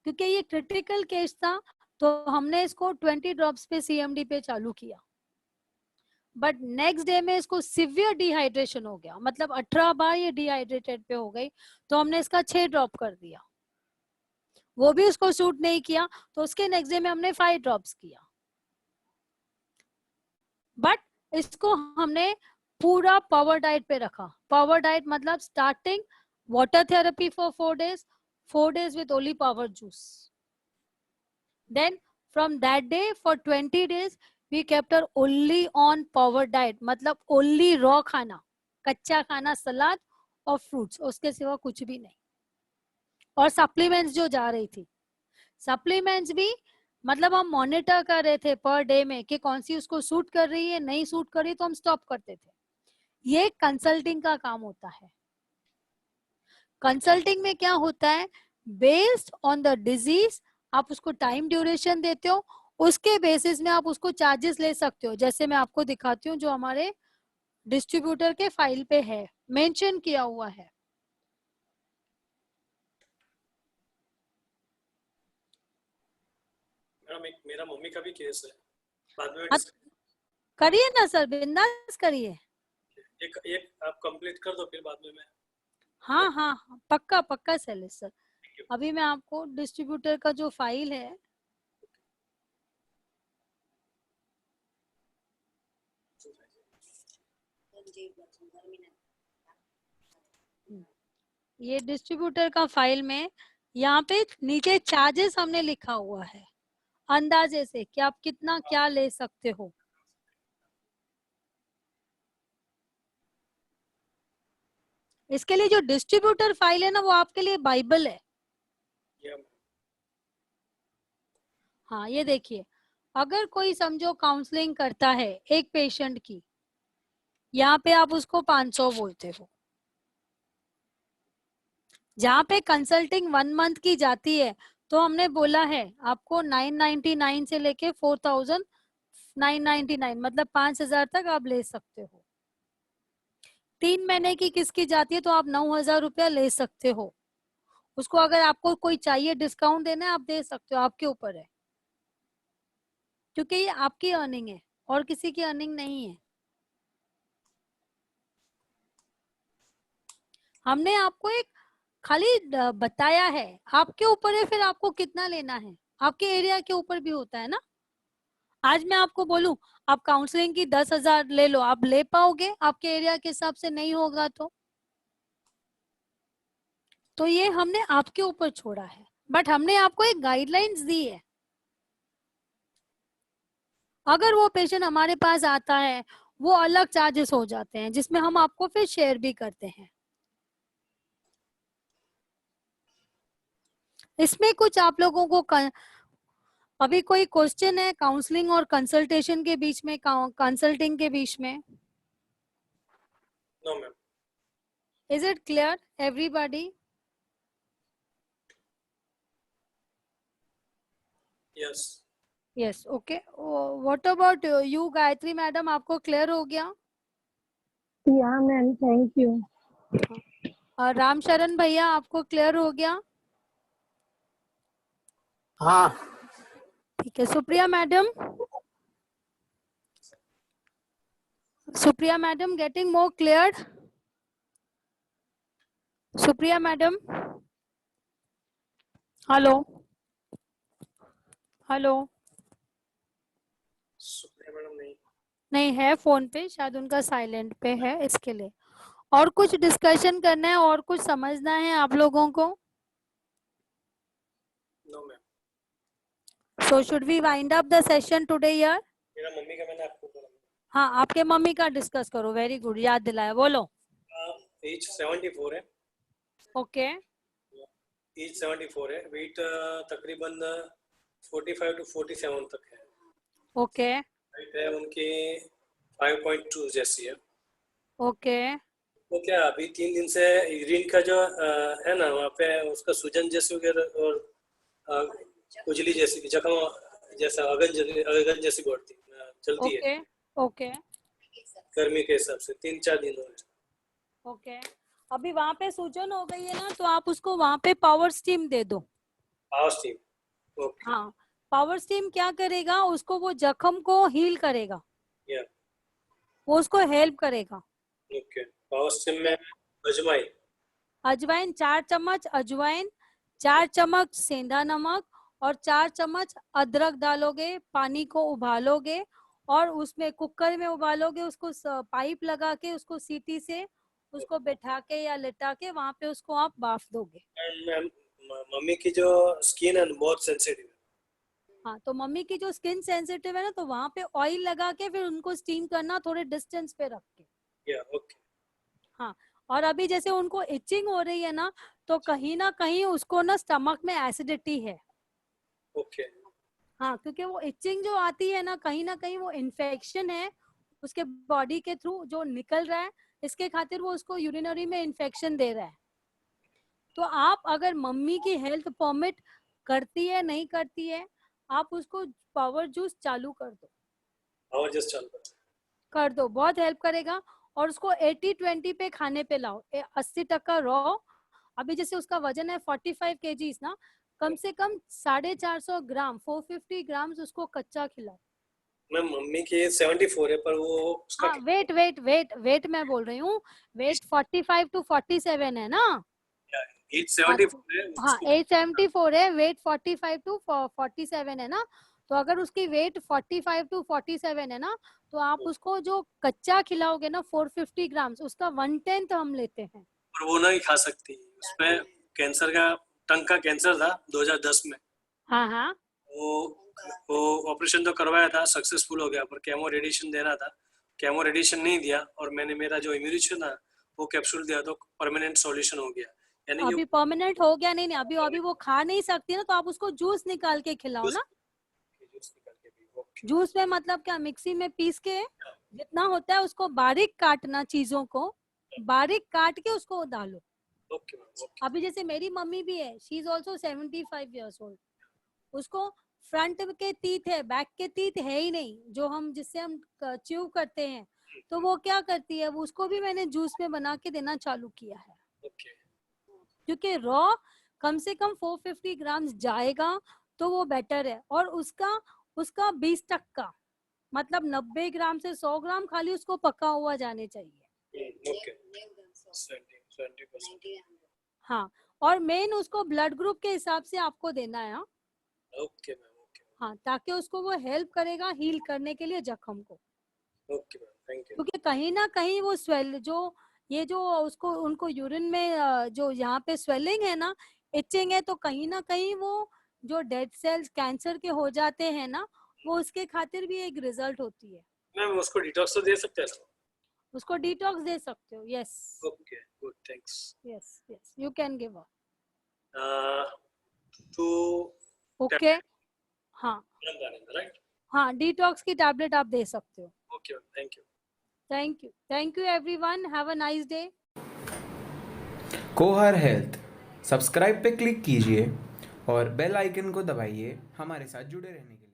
क्योंकि ये क्रिटिकल केस था, तो हमने इसको 20 ड्रॉप्स पे सीएमडी पे चालू किया। बट नेक्स्ट डे में इसको सिवियर डिहाइड्रेशन हो गया, मतलब 18 बार ये डिहाइड्रेटेड पे हो गई, तो हमने इसका 6 ड्रॉप कर दिया। वो भी उसको सूट नहीं किया, तो उसके नेक्स्ट डे में हमने 5 ड्रॉप्स किया। बट इसको हमने पूरा पावर डाइट पे रखा। पावर डाइट मतलब starting water therapy for 4 days, 4 days with only power juice. Then from that day for 20 days we kept her only on power diet, मतलब only raw खाना, कच्चा खाना, सलाद और फ्रूट्स, उसके सिवा कुछ भी नहीं। और सप्लीमेंट्स जो जा रही थी, सप्लीमेंट्स भी मतलब हम मॉनिटर कर रहे थे पर डे में कि कौन सी उसको सूट कर रही है, नहीं सूट कर रही तो हम स्टॉप करते थे। ये कंसल्टिंग का काम होता है। कंसल्टिंग में क्या होता है, बेस्ड ऑन द डिजीज आप उसको टाइम ड्यूरेशन देते हो, उसके बेसिस में आप उसको चार्जेस ले सकते हो। जैसे मैं आपको दिखाती हूँ जो हमारे डिस्ट्रीब्यूटर के फाइल पे है, मेंशन किया हुआ है। मेरा मम्मी का भी केस है, बाद में करिए ना सर, बिंदास करिए। एक आप कंप्लीट कर दो, फिर बाद में मैं। हाँ हाँ पक्का पक्का सर। अभी मैं आपको डिस्ट्रीब्यूटर का जो फाइल है, ये डिस्ट्रीब्यूटर का फाइल में यहाँ पे नीचे चार्जेस हमने लिखा हुआ है अंदाजे से कि आप कितना क्या ले सकते हो। इसके लिए जो डिस्ट्रीब्यूटर फाइल है ना, वो आपके लिए बाइबल है। हाँ ये देखिए, अगर कोई समझो काउंसलिंग करता है एक पेशेंट की, यहाँ पे आप उसको 500 बोलते हो। जहाँ पे कंसल्टिंग 1 मंथ की जाती है तो हमने बोला है आपको 999 से लेके 4999, मतलब 5000 तक आप ले सकते हो। 3 महीने की किसकी जाती है तो आप 9000 रुपया ले सकते हो। उसको अगर आपको कोई चाहिए डिस्काउंट देना है आप दे सकते हो, आपके ऊपर है, क्योंकि ये आपकी अर्निंग है और किसी की अर्निंग नहीं है। हमने आपको एक खाली बताया है, आपके ऊपर है फिर आपको कितना लेना है, आपके एरिया के ऊपर भी होता है ना। आज मैं आपको बोलूं आप काउंसलिंग की 10,000 ले लो, आप ले पाओगे? आपके एरिया के हिसाब से नहीं होगा तो ये हमने आपके ऊपर छोड़ा है, बट हमने आपको एक गाइडलाइंस दी है। अगर वो पेशेंट हमारे पास आता है वो अलग चार्जेस हो जाते हैं, जिसमें हम आपको फिर शेयर भी करते हैं। इसमें कुछ आप लोगों को अभी कोई क्वेश्चन है काउंसलिंग और कंसल्टेशन के बीच में, कंसल्टिंग के बीच में? No ma'am. Is it clear everybody? Yes yes okay. What about you Gayatri madam, आपको क्लियर हो गया? या मैम, थैंक यू। और रामशरण भैया आपको क्लियर हो गया? हाँ। ठीक है। Supriya madam, Supriya madam getting more clear? Supriya madam, hello hello. Supriya madam नहीं है फोन पे, शायद उनका साइलेंट पे है, इसके लिए। और कुछ डिस्कशन करना है और कुछ समझना है आप लोगों को? No ma'am. So should we wind up the session today here? मेरा मम्मी का मैंने आपको बोला। हाँ, आपके मम्मी का डिस्कस करो। वेरी गुड, याद दिलाया, बोलो। एज 74 है। ओके एज 74 है। वेट तकरीबन 45 to 47 तक है। ओके हाइट है उनकी 5.2 जैसी है। ओके वो क्या अभी 3 दिन से यूरिन का जो है ना वहाँ पे उसका सूजन जैसी वगैरह और खुजली जैसी जख्म जैसा अगन जैसी बढ़ती चलती है ओके ओके गर्मी के हिसाब से 3-4 दिन हुए। ओके। अभी वहां पे सूजन हो गई है ना, तो आप उसको वहां पे पावर स्टीम दे दो। Power steam. ओके। हाँ, पावर स्टीम क्या करेगा, उसको वो जख्म को हील करेगा, या वो उसको हेल्प करेगा। ओके। पावर स्टीम में अजवाइन अजवाइन 4 चम्मच, अजवाइन 4 चम्मच सेंधा नमक और 4 चम्मच अदरक डालोगे, पानी को उबालोगे और उसमें कुकर में उबालोगे, उसको पाइप लगा के उसको सीटी से उसको बैठा के या लिटा के वहां पे उसको आप बाफ दोगे। मैम मम्मी की जो स्किन है बहुत सेंसिटिव है। हाँ, तो मम्मी की जो स्किन सेंसिटिव है ना, तो वहां पे ऑयल लगा के फिर उनको स्टीम करना, थोड़े डिस्टेंस पे रख के। या ओके। हाँ, और अभी जैसे उनको इचिंग हो रही है ना, तो कहीं ना कहीं उसको ना स्टमक में एसिडिटी है। ओके। हाँ, क्योंकि वो इचिंग जो आती है ना कहीं वो इन्फेक्शन है उसके बॉडी के थ्रू जो निकल रहा है, इसके खातिर वो उसको यूरिनरी में इन्फेक्शन दे रहा है। तो आप अगर मम्मी की हेल्थ परमिट करती है नहीं करती है, आप उसको पावर जूस चालू कर दो। पावर जस्ट चालू कर दो, बहुत हेल्प करेगा। और उसको 80-20 पे खाने पे लाओ, 80% रॉ। अभी जैसे उसका वजन है 45 kg ना, कम से कम 450 ग्राम 450 ग्राम उसको कच्चा खिलाओ। मैम मम्मी की 74 है पर वो उसका हाँ, वेट मैं बोल रही हूँ, वेट 45 to 47 है ना। एज हाँ 74 है हाँ, उसको। 874 है, वेट 45 to 47 है ना। तो अगर उसकी वेट 45 to 47 है ना, तो आप उसको जो कच्चा खिलाओगे ना 450 ग्राम, उसका 1/10 हम लेते हैं। और वो नहीं खा सकती। उसमें कैंसर का टंग का कैंसर था 2010 में। हाँ हाँ वो वो ऑपरेशन तो करवाया था, सक्सेसफुल हो गया, पर केमो रेडिएशन देना था। केमो रेडिएशन नहीं दिया और मैंने मेरा जो इम्यूनिशन था वो कैप्सूल दिया तो परमानेंट सॉल्यूशन हो गया। यानी कि अभी परमानेंट हो गया? नहीं, अभी वो खा नहीं सकती ना, तो आप उसको जूस निकाल के खिलाओ ना। जूस निकाल के भी ओके। जूस में मतलब क्या, मिक्सी में पीस के जितना होता है उसको बारीक काटना, चीजों को बारीक काट के उसको डालो। Okay ma'am okay. अभी जैसे मेरी मम्मी भी है, she is also 75 years old। उसको फ्रंट के टीथ है, बैक के टीथ है ही नहीं, जो हम जिससे हम च्यू करते हैं। तो वो क्या करती है, वो उसको भी मैंने जूस में बना के देना चालू किया है। ओके क्योंकि रॉ कम से कम 450 ग्राम जाएगा तो वो बेटर है। और उसका उसका 20% मतलब 90 ग्राम से 100 ग्राम खाली उसको पका हुआ जाने चाहिए। ओके 20%। हाँ, और मेन उसको ब्लड ग्रुप के हिसाब से आपको देना है। हाँ? Okay ma'am okay. हाँ, ताकि उसको वो हेल्प करेगा हील करने के लिए जख्म को। Okay ma'am thank you. क्योंकि कहीं ना कहीं वो जो ये जो उसको उनको यूरिन में जो यहाँ पे स्वेलिंग है ना, इचिंग है, तो कहीं ना कहीं वो जो डेड सेल्स कैंसर के हो जाते हैं ना, वो उसके खातिर भी एक रिजल्ट होती है। मैम उसको डिटॉक्स तो दे सकते हैं? उसको डिटॉक्स दे सकते हो। Yes okay good thanks. Yes yes, you can give तो ओके। हाँ राइट। हाँ, डिटॉक्स की टैबलेट आप दे सकते हो। Okay thank you. Thank you everyone, have a nice day. कोहर हेल्थ सब्सक्राइब पे क्लिक कीजिए और बेल आइकन को दबाइए हमारे साथ जुड़े रहने के लिए।